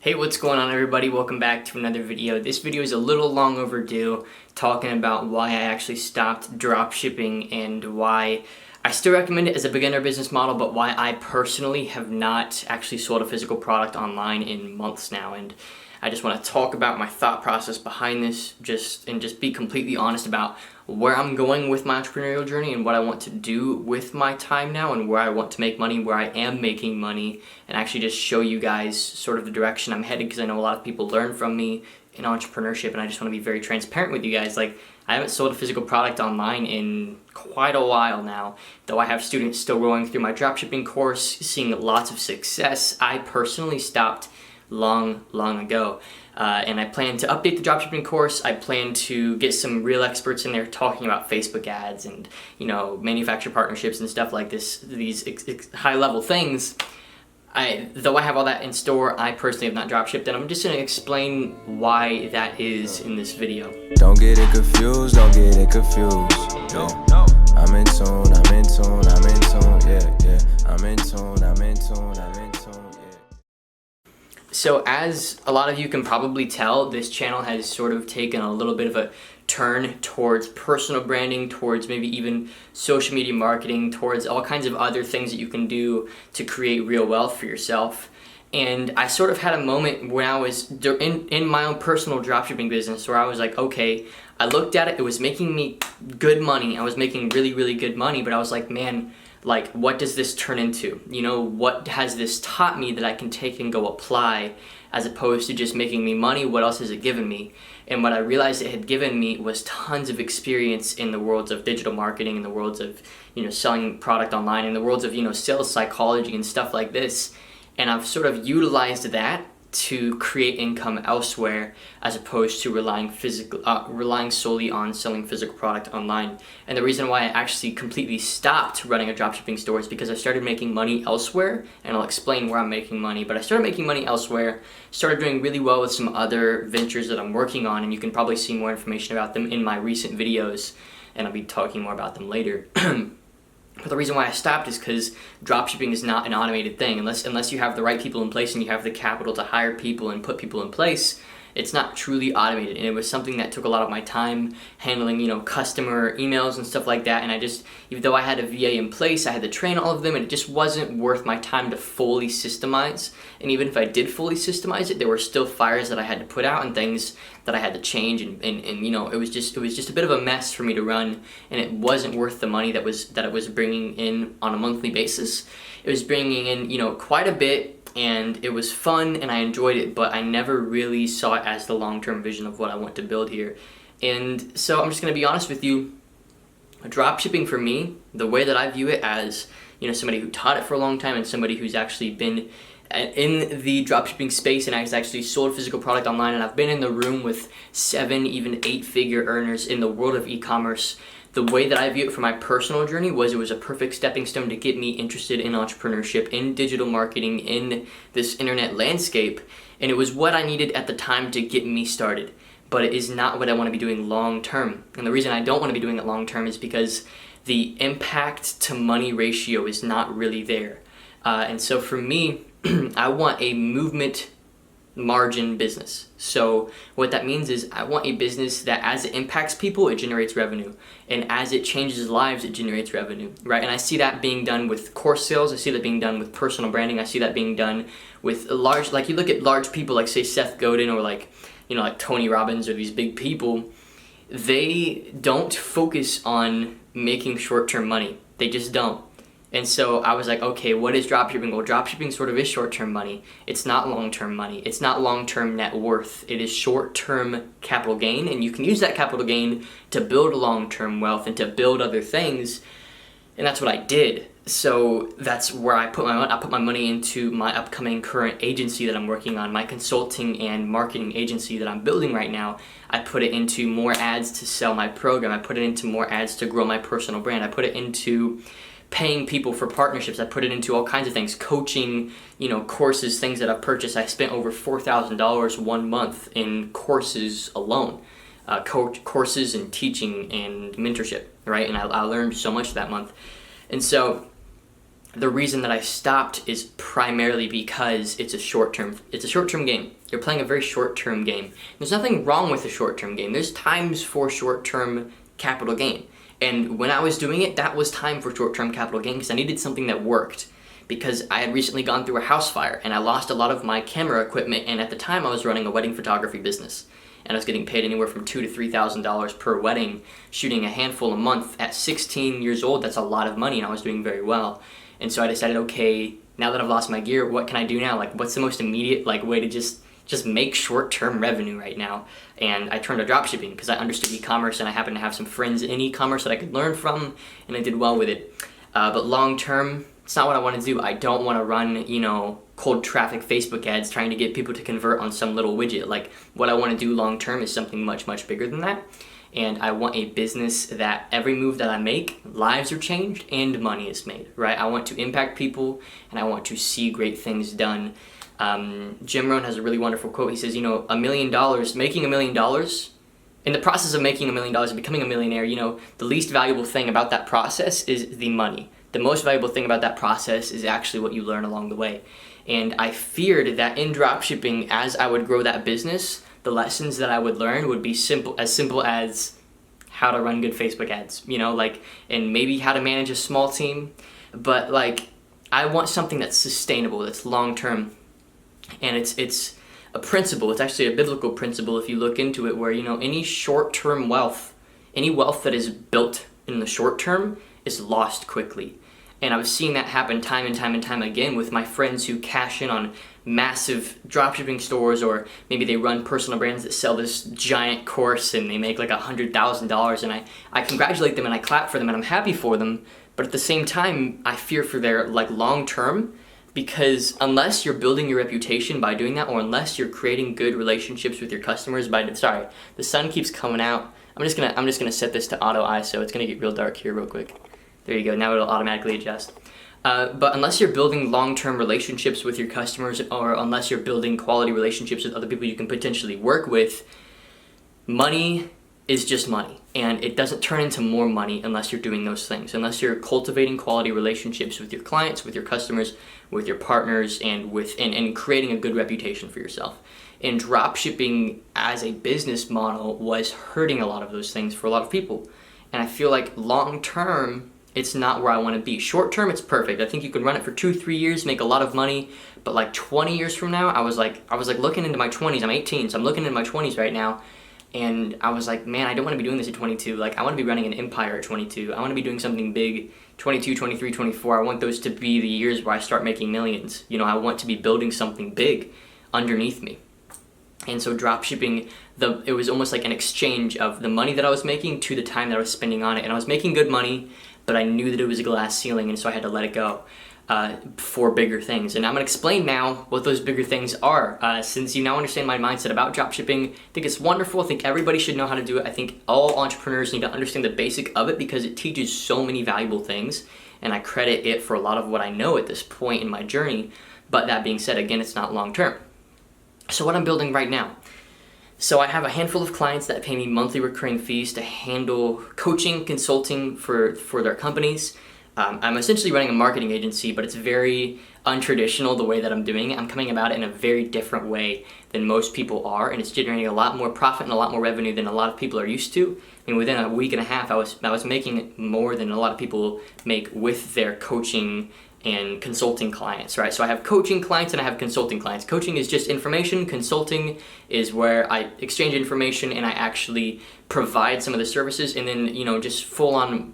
Hey, what's going on everybody? Welcome back to another video. This video is a little long overdue, talking about why I actually stopped drop shipping and why I still recommend it as a beginner business model, but why I personally have not actually sold a physical product online in months now. And I just want to talk about my thought process behind this, just be completely honest about where I'm going with my entrepreneurial journey and what I want to do with my time now and where I want to make money, where I am making money, and actually just show you guys sort of the direction I'm headed, because I know a lot of people learn from me in entrepreneurship, and I just want to be very transparent with you guys. Like, I haven't sold a physical product online in quite a while now, though I have students still going through my dropshipping course, seeing lots of success. I personally stopped long ago. And I plan to update the dropshipping course. I plan to get some real experts in there talking about Facebook ads and, manufacturer partnerships and stuff like this, these high-level things. Though I have all that in store, I personally have not dropshipped, and I'm just going to explain why that is in this video. Don't get it confused, don't get it confused. Yeah. No. I'm in tune, I'm in tune, I'm in tune, yeah. I'm in tune, I'm in tune, I'm in tune. So as a lot of you can probably tell, this channel has sort of taken a little bit of a turn towards personal branding, towards maybe even social media marketing, towards all kinds of other things that you can do to create real wealth for yourself. And I sort of had a moment when I was in my own personal dropshipping business where I was like, okay, I looked at it, it was making me good money. I was making really good money, but I was like, man, like, what does this turn into? What has this taught me that I can take and go apply, as opposed to just making me money? What else has it given me? And what I realized it had given me was tons of experience in the worlds of digital marketing, in the worlds of, selling product online, in the worlds of, sales psychology and stuff like this. And I've sort of utilized that to create income elsewhere, as opposed to relying solely on selling physical product online. And the reason why I actually completely stopped running a dropshipping store is because I started making money elsewhere, and I'll explain where I'm making money. But I started making money elsewhere, started doing really well with some other ventures that I'm working on, and you can probably see more information about them in my recent videos, and I'll be talking more about them later. But the reason why I stopped is because dropshipping is not an automated thing. Unless you have the right people in place and you have the capital to hire people and put people in place, it's not truly automated. And it was something that took a lot of my time handling, customer emails and stuff like that. And even though I had a VA in place, I had to train all of them, and it just wasn't worth my time to fully systemize. And even if I did fully systemize it, there were still fires that I had to put out and things that I had to change. And it was just a bit of a mess for me to run, and it wasn't worth the money that it was bringing in on a monthly basis. It was bringing in, quite a bit, and it was fun and I enjoyed it, but I never really saw it as the long-term vision of what I want to build here. And so I'm just going to be honest with you, dropshipping for me, the way that I view it as, somebody who taught it for a long time and somebody who's actually been in the dropshipping space and has actually sold physical product online, and I've been in the room with 7, even 8-figure earners in the world of e-commerce. The way that I view it for my personal journey was it was a perfect stepping stone to get me interested in entrepreneurship, in digital marketing, in this internet landscape, and it was what I needed at the time to get me started. But it is not what I want to be doing long term. And the reason I don't want to be doing it long term is because the impact to money ratio is not really there. And so for me, I want a movement margin business. So what that means is I want a business that as it impacts people, it generates revenue, and as it changes lives, it generates revenue, right? And I see that being done with course sales. I see that being done with personal branding. I see that being done with like you look at large people like, say, Seth Godin, or like Tony Robbins, or these big people. They don't focus on making short-term money. They just don't. And so I was like, okay, what is dropshipping? Well, dropshipping sort of is short-term money. It's not long-term money. It's not long-term net worth. It is short-term capital gain, and you can use that capital gain to build long-term wealth and to build other things, and that's what I did. So that's where I put my money into my upcoming current agency that I'm working on, my consulting and marketing agency that I'm building right now. I put it into more ads to sell my program. I put it into more ads to grow my personal brand. I put it into paying people for partnerships. I put it into all kinds of things, coaching, courses, things that I've purchased. I spent over $4,000 one month in courses alone, courses and teaching and mentorship, right? And I learned so much that month. And so the reason that I stopped is primarily because it's a short-term game. You're playing a very short-term game. There's nothing wrong with a short-term game. There's times for short-term capital gain. And when I was doing it, that was time for short-term capital gain because I needed something that worked. Because I had recently gone through a house fire and I lost a lot of my camera equipment, and at the time I was running a wedding photography business. And I was getting paid anywhere from $2,000 to $3,000 per wedding, shooting a handful a month. At 16 years old, that's a lot of money, and I was doing very well. And so I decided, okay, now that I've lost my gear, what can I do now? Like, what's the most immediate way to just make short-term revenue right now? And I turned to dropshipping because I understood e-commerce, and I happened to have some friends in e-commerce that I could learn from, and I did well with it. But long-term, it's not what I want to do. I don't want to run, cold traffic Facebook ads trying to get people to convert on some little widget. Like, what I want to do long-term is something much, much bigger than that. And I want a business that every move that I make, lives are changed and money is made, right? I want to impact people and I want to see great things done. Jim Rohn has a really wonderful quote. He says, $1 million, making $1 million, in the process of making $1 million and becoming a millionaire, the least valuable thing about that process is the money. The most valuable thing about that process is actually what you learn along the way. And I feared that in dropshipping, as I would grow that business, the lessons that I would learn would be simple as how to run good Facebook ads, and maybe how to manage a small team. But I want something that's sustainable, that's long-term. And it's a principle, it's actually a biblical principle if you look into it, where, any short-term wealth, any wealth that is built in the short term is lost quickly. And I was seeing that happen time and time and time again with my friends who cash in on massive dropshipping stores, or maybe they run personal brands that sell this giant course and they make $100,000, and I congratulate them and I clap for them and I'm happy for them, but at the same time I fear for their long term, because unless you're building your reputation by doing that, or unless you're creating good relationships with your customers the sun keeps coming out. I'm just gonna set this to auto ISO. It's gonna get real dark here real quick. There you go, now it'll automatically adjust. But unless you're building long-term relationships with your customers, or unless you're building quality relationships with other people you can potentially work with, money is just money. And it doesn't turn into more money unless you're doing those things. Unless you're cultivating quality relationships with your clients, with your customers, with your partners, and creating a good reputation for yourself. And dropshipping as a business model was hurting a lot of those things for a lot of people. And I feel like long-term, it's not where I want to be. Short term, it's perfect. I think you can run it for 2-3 years, make a lot of money, but 20 years from now, I was looking into my 20s. I'm 18, so I'm looking into my 20s right now, and I was like, man, I don't want to be doing this at 22. I want to be running an empire at 22. I want to be doing something big 22, 23, 24. I want those to be the years where I start making millions. I want to be building something big underneath me. And so dropshipping, it was almost like an exchange of the money that I was making to the time that I was spending on it. And I was making good money, but I knew that it was a glass ceiling, and so I had to let it go for bigger things. And I'm going to explain now what those bigger things are. Since you now understand my mindset about dropshipping, I think it's wonderful. I think everybody should know how to do it. I think all entrepreneurs need to understand the basic of it because it teaches so many valuable things, and I credit it for a lot of what I know at this point in my journey. But that being said, again, it's not long term. So what I'm building right now. So I have a handful of clients that pay me monthly recurring fees to handle coaching, consulting for their companies. I'm essentially running a marketing agency, but it's very untraditional the way that I'm doing it. I'm coming about it in a very different way than most people are, and it's generating a lot more profit and a lot more revenue than a lot of people are used to. I mean, within a week and a half, I was making more than a lot of people make with their coaching and consulting clients, right? So I have coaching clients and I have consulting clients. Coaching is just information. Consulting is where I exchange information and I actually provide some of the services. And then, just full on,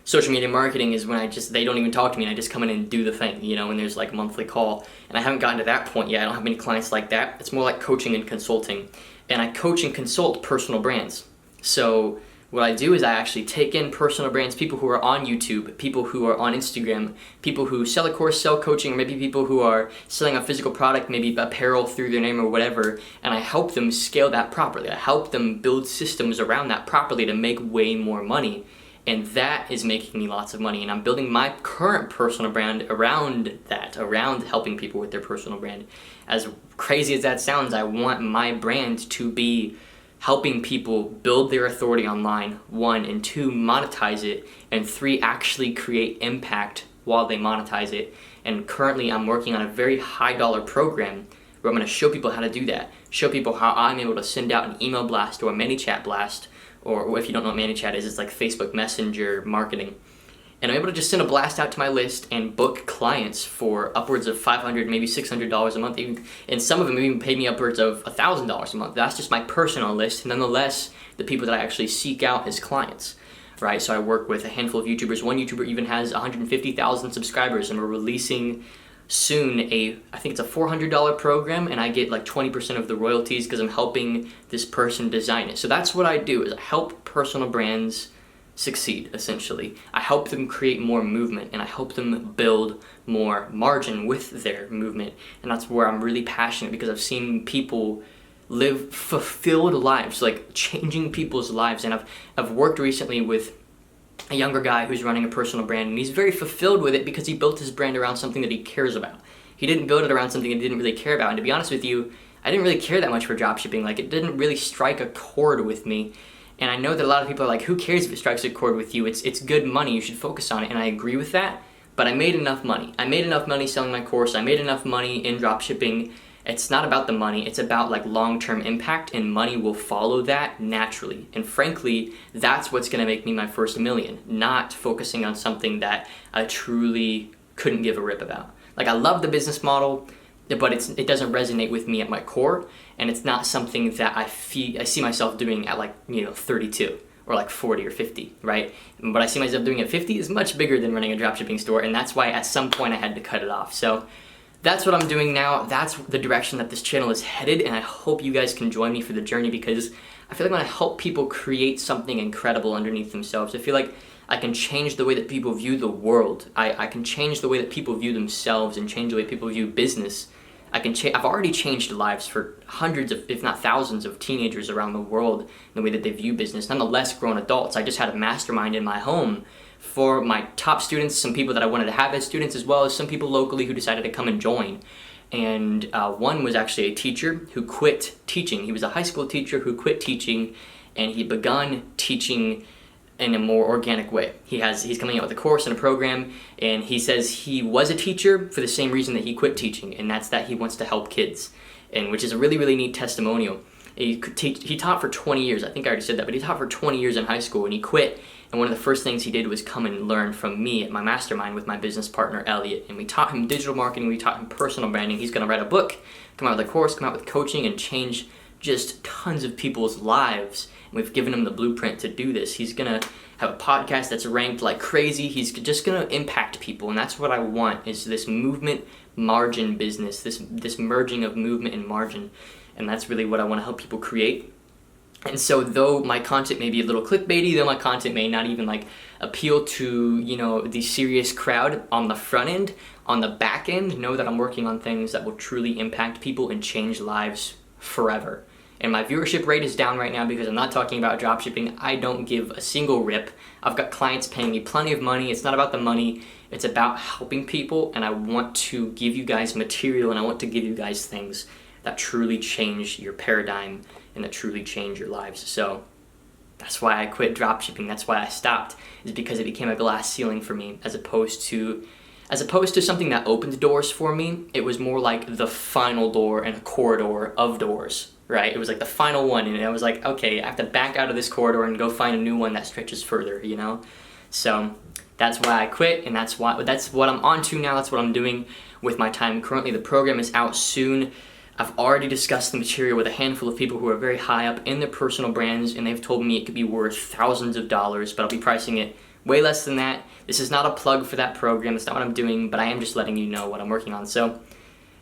social media marketing is when they don't even talk to me and I just come in and do the thing, and there's a monthly call. And I haven't gotten to that point yet. I don't have many clients like that. It's more like coaching and consulting. And I coach and consult personal brands. So what I do is I actually take in personal brands, people who are on YouTube, people who are on Instagram, people who sell a course, sell coaching, or maybe people who are selling a physical product, maybe apparel through their name or whatever, and I help them scale that properly. I help them build systems around that properly to make way more money, and that is making me lots of money, and I'm building my current personal brand around that, around helping people with their personal brand. As crazy as that sounds, I want my brand to be helping people build their authority online, 1, and 2, monetize it, and 3, actually create impact while they monetize it. And currently I'm working on a very high dollar program where I'm going to show people how to do that. Show people how I'm able to send out an email blast or a ManyChat blast, or if you don't know what ManyChat is, it's like Facebook Messenger marketing. And I'm able to just send a blast out to my list and book clients for upwards of $500, maybe $600 a month. And some of them even pay me upwards of $1,000 a month. That's just my personal list. Nonetheless, the people that I actually seek out as clients, right? So I work with a handful of YouTubers. One YouTuber even has 150,000 subscribers, and we're releasing soon I think it's a $400 program, and I get like 20% of the royalties because I'm helping this person design it. So that's what I do, is I help personal brands succeed, essentially. I help them create more movement, and I help them build more margin with their movement. And that's where I'm really passionate, because I've seen people live fulfilled lives, like changing people's lives. And I've worked recently with a younger guy who's running a personal brand, and he's very fulfilled with it because he built his brand around something that he cares about. He didn't build it around something he didn't really care about. And to be honest with you, I didn't really care that much for dropshipping. Like, it didn't really strike a chord with me. And I know that a lot of people are like, who cares if it strikes a chord with you? It's good money, you should focus on it. And I agree with that, but I made enough money. I made enough money selling my course. I made enough money in dropshipping. It's not about the money, it's about like long-term impact, and money will follow that naturally. And frankly, that's what's gonna make me my first million, not focusing on something that I truly couldn't give a rip about. Like, I love the business model, but it doesn't resonate with me at my core, and it's not something that I see myself doing at, like, 32 or like 40 or 50, right? And what I see myself doing at 50 is much bigger than running a dropshipping store, and that's why at some point I had to cut it off. So that's what I'm doing now. That's the direction that this channel is headed, and I hope you guys can join me for the journey, because I feel like when I help people create something incredible underneath themselves, I feel like I can change the way that people view the world. I can change the way that people view themselves and change the way people view business. I've already changed lives for hundreds of, if not thousands, of teenagers around the world in the way that they view business. Nonetheless, grown adults. I just had a mastermind in my home for my top students, some people that I wanted to have as students, as well as some people locally who decided to come and join. And one was actually a teacher who quit teaching. He was a high school teacher who quit teaching, and he begun teaching in a more organic way. He's coming out with a course and a program, and he says he was a teacher for the same reason that he quit teaching, and that's that he wants to help kids, and which is a really, really neat testimonial. He taught for 20 years. I think I already said that, but he taught for 20 years in high school, and he quit. And one of the first things he did was come and learn from me at my mastermind with my business partner, Elliot. And we taught him digital marketing, we taught him personal branding. He's gonna write a book, come out with a course, come out with coaching, and change just tons of people's lives. And we've given him the blueprint to do this. He's gonna have a podcast that's ranked like crazy. He's just gonna impact people, and that's what I want, is this movement margin business, this merging of movement and margin. And that's really what I wanna help people create. And so though my content may be a little clickbaity, though my content may not even like appeal to, the serious crowd on the front end, on the back end, know that I'm working on things that will truly impact people and change lives forever. And my viewership rate is down right now because I'm not talking about dropshipping. I don't give a single rip. I've got clients paying me plenty of money. It's not about the money. It's about helping people, and I want to give you guys material, and I want to give you guys things that truly change your paradigm and that truly change your lives. So that's why I quit dropshipping. That's why I stopped, is because it became a glass ceiling for me, as opposed to something that opened doors for me. It was more like the final door in a corridor of doors, right? It was like the final one, and I was like, okay, I have to back out of this corridor and go find a new one that stretches further, So that's why I quit, and that's what I'm on to now. That's what I'm doing with my time currently. The program is out soon. I've already discussed the material with a handful of people who are very high up in their personal brands, and they've told me it could be worth thousands of dollars, but I'll be pricing it way less than that. This is not a plug for that program. That's not what I'm doing, but I am just letting you know what I'm working on. So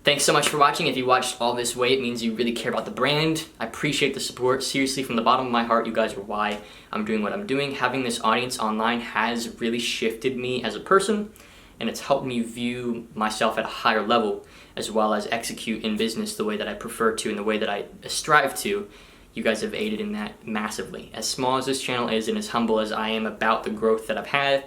thanks so much for watching. If you watched all this way, it means you really care about the brand. I appreciate the support. Seriously, from the bottom of my heart, you guys are why I'm doing what I'm doing. Having this audience online has really shifted me as a person, and it's helped me view myself at a higher level, as well as execute in business the way that I prefer to and the way that I strive to. You guys have aided in that massively. As small as this channel is and as humble as I am about the growth that I've had,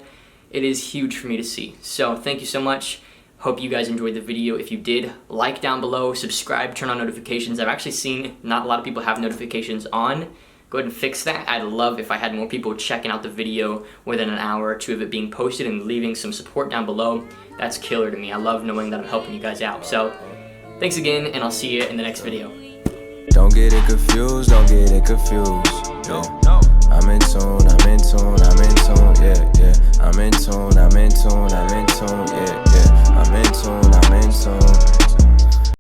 it is huge for me to see. So thank you so much. Hope you guys enjoyed the video. If you did, like down below, subscribe, turn on notifications. I've actually seen not a lot of people have notifications on. go ahead and fix that. I'd love if I had more people checking out the video within an hour or two of it being posted and leaving some support down below. That's killer to me. I love knowing that I'm helping you guys out. So thanks again, and I'll see you in the next video. Don't get it confused, don't get it confused. Yeah. I'm in tune, I'm in tune, I'm in